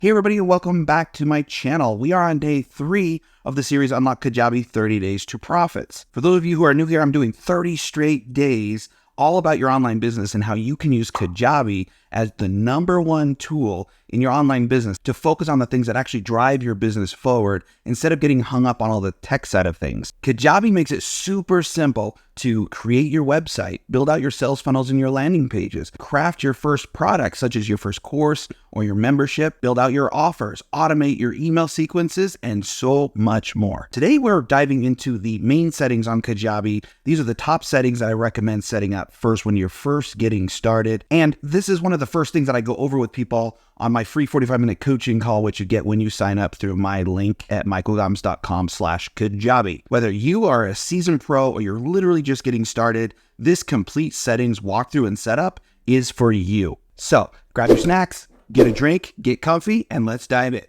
Hey everybody, and welcome back to my channel. We are on day 3 of the series Unlock Kajabi 30 Days to Profits. For those of you who are new here, I'm doing 30 straight days all about your online business and how you can use Kajabi as the #1 tool in your online business to focus on the things that actually drive your business forward instead of getting hung up on all the tech side of things. Kajabi makes it super simple to create your website, build out your sales funnels and your landing pages, craft your first product, such as your first course or your membership, build out your offers, automate your email sequences, and so much more. Today, we're diving into the main settings on Kajabi. These are the top settings that I recommend setting up first when you're first getting started. And this is one of the first things that I go over with people on my free 45-minute coaching call, which you get when you sign up through my link at michaelgoms.com/Kajabi. Whether you are a seasoned pro or you're literally just getting started, this complete settings walkthrough and setup is for you. So grab your snacks, get a drink, get comfy, and let's dive in.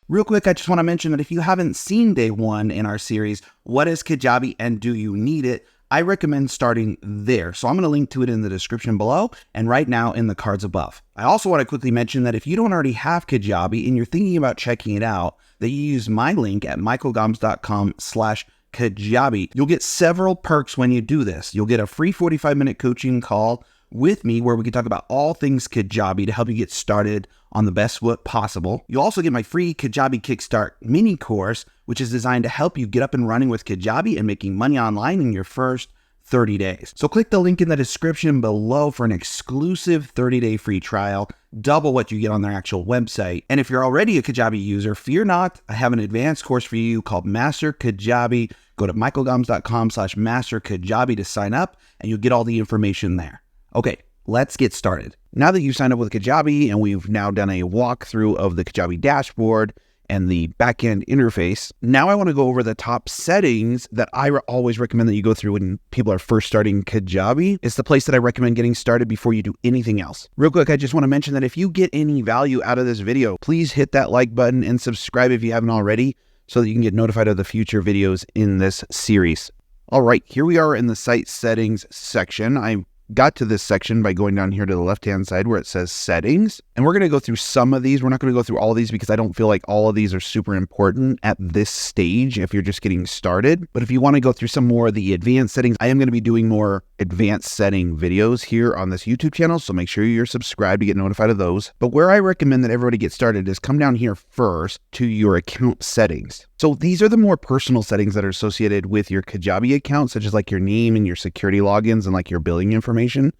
Real quick, I just want to mention that if you haven't seen day 1 in our series, What is Kajabi and Do You Need It?, I recommend starting there. So I'm going to link to it in the description below and right now in the cards above. I also want to quickly mention that if you don't already have Kajabi and you're thinking about checking it out, that you use my link at michaelgoms.com/Kajabi. You'll get several perks when you do this. You'll get a free 45-minute coaching call with me where we can talk about all things Kajabi to help you get started on the best foot possible. You'll also get my free Kajabi Kickstart mini course, which is designed to help you get up and running with Kajabi and making money online in your first 30 days. So click the link in the description below for an exclusive 30-day free trial, double what you get on their actual website. And if you're already a Kajabi user, fear not, I have an advanced course for you called Master Kajabi. Go to michaelgoms.com/Master Kajabi to sign up and you'll get all the information there. Okay, let's get started. Now that you've signed up with Kajabi and we've now done a walkthrough of the Kajabi dashboard and the backend interface, now I want to go over the top settings that I always recommend that you go through when people are first starting Kajabi. It's the place that I recommend getting started before you do anything else. Real quick, I just want to mention that if you get any value out of this video, please hit that like button and subscribe if you haven't already so that you can get notified of the future videos in this series. All right, here we are in the site settings section. I got to this section by going down here to the left-hand side where it says settings. And we're going to go through some of these. We're not going to go through all of these because I don't feel like all of these are super important at this stage if you're just getting started. But if you want to go through some more of the advanced settings, I am going to be doing more advanced setting videos here on this YouTube channel. So make sure you're subscribed to get notified of those. But where I recommend that everybody get started is come down here first to your account settings. So these are the more personal settings that are associated with your Kajabi account, such as like your name and your security logins and like your billing information.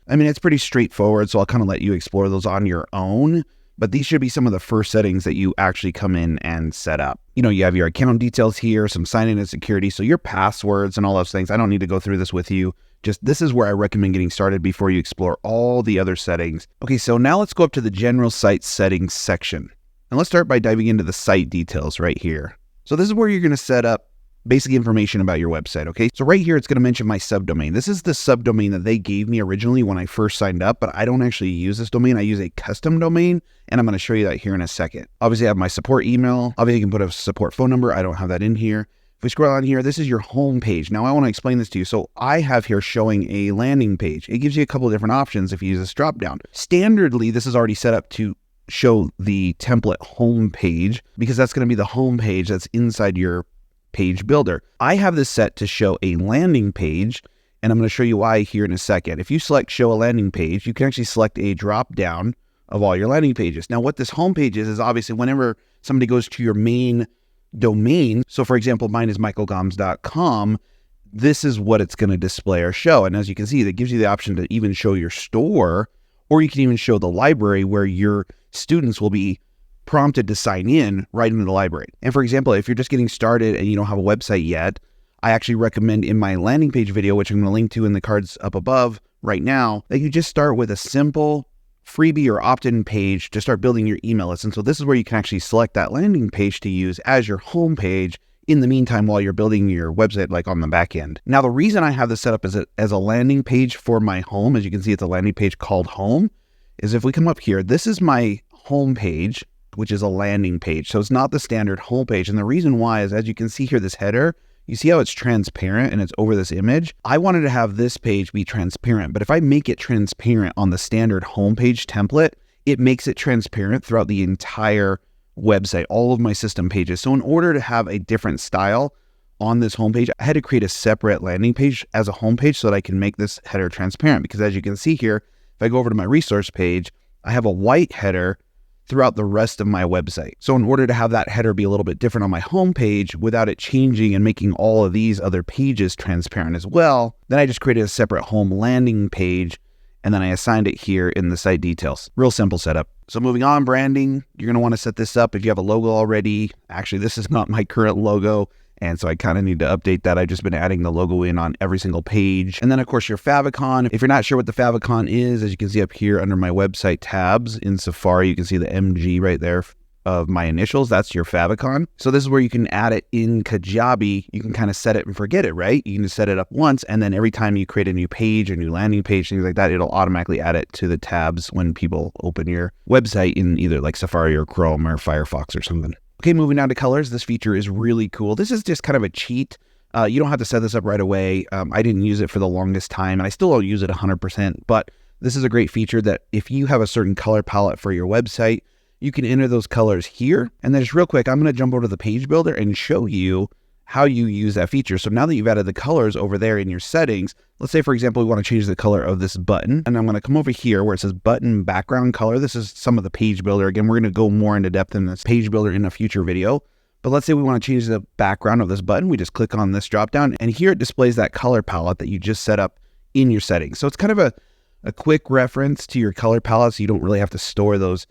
I mean, it's pretty straightforward, so I'll kind of let you explore those on your own. But these should be some of the first settings that you actually come in and set up. You know, you have your account details here, some sign-in and security, so your passwords and all those things. I don't need to go through this with you. Just this is where I recommend getting started before you explore all the other settings. Okay, so now let's go up to the general site settings section. And let's start by diving into the site details right here. So this is where you're going to set up basic information about your website, okay? So right here, it's going to mention my subdomain. This is the subdomain that they gave me originally when I first signed up, but I don't actually use this domain. I use a custom domain, and I'm going to show you that here in a second. Obviously, I have my support email. Obviously, you can put a support phone number. I don't have that in here. If we scroll down here, this is your home page. Now, I want to explain this to you. So I have here showing a landing page. It gives you a couple of different options if you use this dropdown. Standardly, this is already set up to show the template home page because that's going to be the home page that's inside your page builder. I have this set to show a landing page, and I'm going to show you why here in a second. If you select show a landing page, you can actually select a drop down of all your landing pages. Now, what this home page is obviously whenever somebody goes to your main domain, so for example, mine is michaelgoms.com, this is what it's going to display or show. And as you can see, that gives you the option to even show your store, or you can even show the library where your students will be prompted to sign in right into the library. And for example, if you're just getting started and you don't have a website yet, I actually recommend in my landing page video, which I'm going to link to in the cards up above right now, that you just start with a simple freebie or opt-in page to start building your email list. And so this is where you can actually select that landing page to use as your home page in the meantime while you're building your website like on the back end. Now, the reason I have this set up as a landing page for my home, as you can see, it's a landing page called home, is if we come up here, this is my home page, which is a landing page. So it's not the standard home page. And the reason why is, as you can see here, this header, you see how it's transparent and it's over this image? I wanted to have this page be transparent, but if I make it transparent on the standard homepage template, it makes it transparent throughout the entire website, all of my system pages. So in order to have a different style on this homepage, I had to create a separate landing page as a homepage so that I can make this header transparent. Because as you can see here, if I go over to my resource page, I have a white header throughout the rest of my website. So in order to have that header be a little bit different on my homepage without it changing and making all of these other pages transparent as well, then I just created a separate home landing page and then I assigned it here in the site details. Real simple setup. So moving on, branding, you're gonna wanna set this up if you have a logo already. Actually, this is not my current logo, and so I kind of need to update that. I've just been adding the logo in on every single page. And then of course your favicon. If you're not sure what the favicon is, as you can see up here under my website tabs in Safari, you can see the MG right there of my initials. That's your favicon. So this is where you can add it in Kajabi. You can kind of set it and forget it, right? You can just set it up once, and then every time you create a new page, a new landing page, things like that, it'll automatically add it to the tabs when people open your website in either like Safari or Chrome or Firefox or something. Okay, moving down to colors. This feature is really cool. This is just kind of a cheat. You don't have to set this up right away. I didn't use it for the longest time, and I still don't use it 100%, but this is a great feature that if you have a certain color palette for your website, you can enter those colors here. And then just real quick, I'm going to jump over to the page builder and show you how you use that feature. So now that you've added the colors over there in your settings, let's say, for example, we want to change the color of this button. And I'm going to come over here where it says button background color. This is some of the page builder. Again, we're going to go more into depth in this page builder in a future video. But let's say we want to change the background of this button. We just click on this drop down, and here it displays that color palette that you just set up in your settings. So it's kind of a quick reference to your color palette, so you don't really have to store those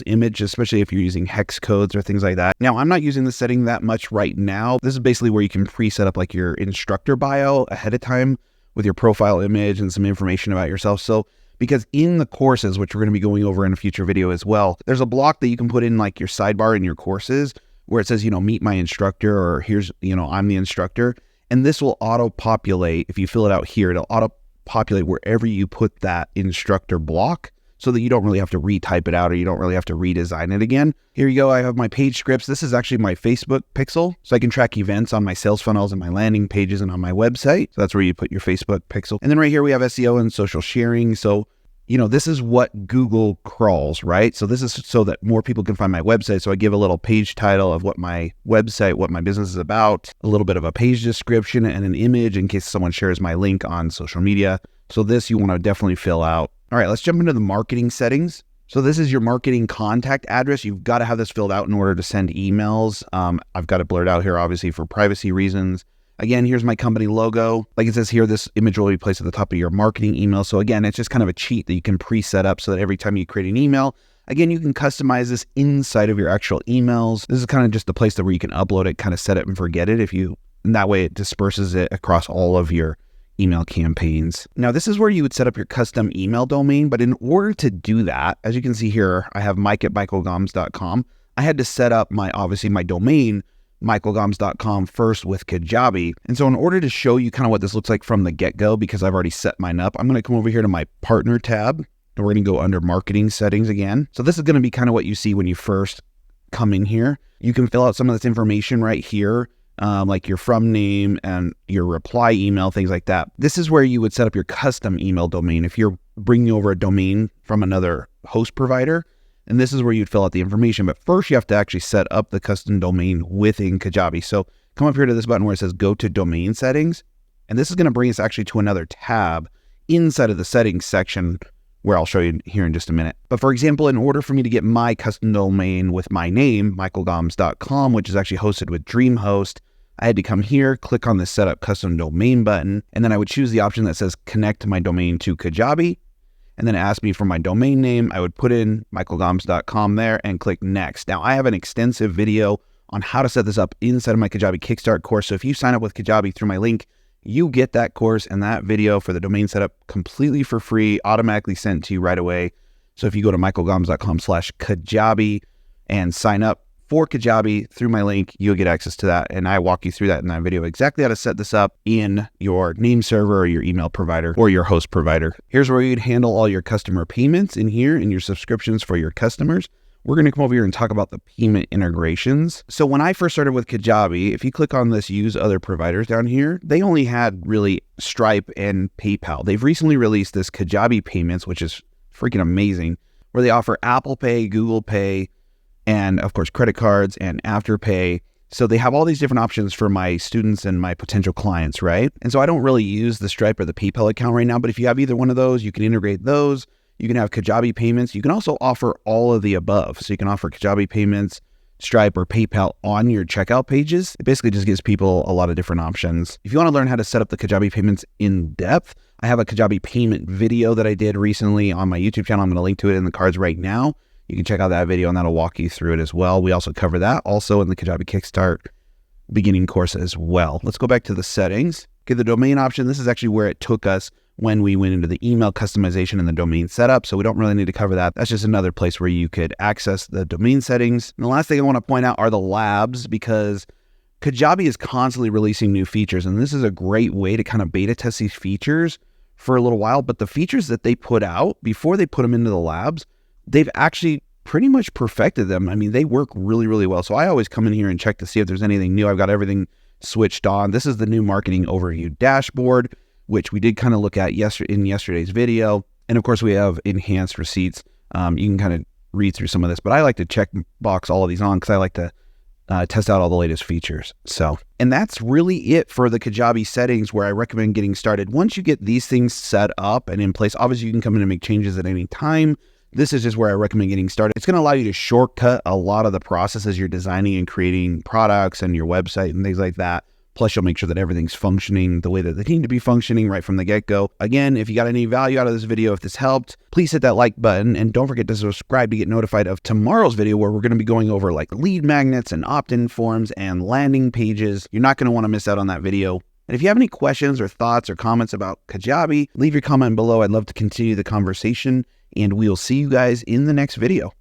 images, especially if you're using hex codes or things like that. Now, I'm not using this setting that much right now. This is basically where you can preset up like your instructor bio ahead of time with your profile image and some information about yourself. So, because in the courses, which we're going to be going over in a future video as well, there's a block that you can put in like your sidebar in your courses where it says, meet my instructor, or here's, I'm the instructor. And this will auto-populate. If you fill it out here, it'll auto-populate wherever you put that instructor block, so that you don't really have to retype it out or you don't really have to redesign it again. Here you go. I have my page scripts. This is actually my Facebook pixel. So I can track events on my sales funnels and my landing pages and on my website. So that's where you put your Facebook pixel. And then right here we have SEO and social sharing. So, this is what Google crawls, right? So this is so that more people can find my website. So I give a little page title of what my website, what my business is about, a little bit of a page description and an image in case someone shares my link on social media. So this you want to definitely fill out. All right, let's jump into the marketing settings. So this is your marketing contact address. You've got to have this filled out in order to send emails. I've got it blurred out here, obviously, for privacy reasons. Again, here's my company logo. Like it says here, this image will be placed at the top of your marketing email. So again, it's just kind of a cheat that you can preset up so that every time you create an email, again, you can customize this inside of your actual emails. This is kind of just the place where you can upload it, kind of set it and forget it. And that way it disperses it across all of your email campaigns. Now, this is where you would set up your custom email domain, but in order to do that, as you can see here, I have mike@michaelgoms.com. I had to set up my domain, michaelgoms.com, first with Kajabi. And so in order to show you kind of what this looks like from the get-go, because I've already set mine up, I'm going to come over here to my partner tab, and we're going to go under marketing settings again. So this is going to be kind of what you see when you first come in here. You can fill out some of this information right here, like your from name and your reply email, things like that. This is where you would set up your custom email domain if you're bringing over a domain from another host provider. And this is where you'd fill out the information. But first, you have to actually set up the custom domain within Kajabi. So come up here to this button where it says go to domain settings. And this is going to bring us actually to another tab inside of the settings section, where I'll show you here in just a minute. But for example, in order for me to get my custom domain with my name, michaelgoms.com, which is actually hosted with DreamHost, I had to come here, click on the Setup Custom Domain button, and then I would choose the option that says Connect my domain to Kajabi, and then ask me for my domain name. I would put in michaelgoms.com there and click Next. Now, I have an extensive video on how to set this up inside of my Kajabi Kickstart course, so if you sign up with Kajabi through my link, you get that course and that video for the domain setup completely for free, automatically sent to you right away. So if you go to michaelgoms.com/Kajabi and sign up for Kajabi through my link, you'll get access to that. And I walk you through that in that video, exactly how to set this up in your name server or your email provider or your host provider. Here's where you'd handle all your customer payments in here and your subscriptions for your customers. we're going to come over here and talk about the payment integrations. So when I first started with Kajabi, if you click on this use other providers down here, they only had really Stripe and PayPal. They've recently released this Kajabi Payments, which is freaking amazing, where they offer Apple Pay, Google Pay, and of course credit cards and Afterpay. So they have all these different options for my students and my potential clients, right? And so I don't really use the Stripe or the PayPal account right now, but if you have either one of those, you can integrate those. You can have Kajabi Payments. You can also offer all of the above. So you can offer Kajabi Payments, Stripe, or PayPal on your checkout pages. It basically just gives people a lot of different options. If you want to learn how to set up the Kajabi Payments in depth, I have a Kajabi payment video that I did recently on my YouTube channel. I'm going to link to it in the cards right now. You can check out that video and that'll walk you through it as well. We also cover that also in the Kajabi Kickstart beginning course as well. Let's go back to the settings. Okay, the domain option, this is actually where it took us when we went into the email customization and the domain setup. So we don't really need to cover that. That's just another place where you could access the domain settings. And the last thing I want to point out are the labs, because Kajabi is constantly releasing new features. And this is a great way to kind of beta test these features for a little while. But the features that they put out before they put them into the labs, they've actually pretty much perfected them. I mean, they work really, really well. So I always come in here and check to see if there's anything new. I've got everything switched on. This is the new marketing overview dashboard, which we did kind of look at in yesterday's video. And of course, we have enhanced receipts. You can kind of read through some of this, but I like to check box all of these on because I like to test out all the latest features. And that's really it for the Kajabi settings where I recommend getting started. Once you get these things set up and in place, obviously you can come in and make changes at any time. This is just where I recommend getting started. It's going to allow you to shortcut a lot of the processes you're designing and creating products and your website and things like that. Plus, you'll make sure that everything's functioning the way that they need to be functioning right from the get-go. Again, if you got any value out of this video, if this helped, please hit that like button and don't forget to subscribe to get notified of tomorrow's video where we're going to be going over like lead magnets and opt-in forms and landing pages. You're not going to want to miss out on that video. And if you have any questions or thoughts or comments about Kajabi, leave your comment below. I'd love to continue the conversation, and we'll see you guys in the next video.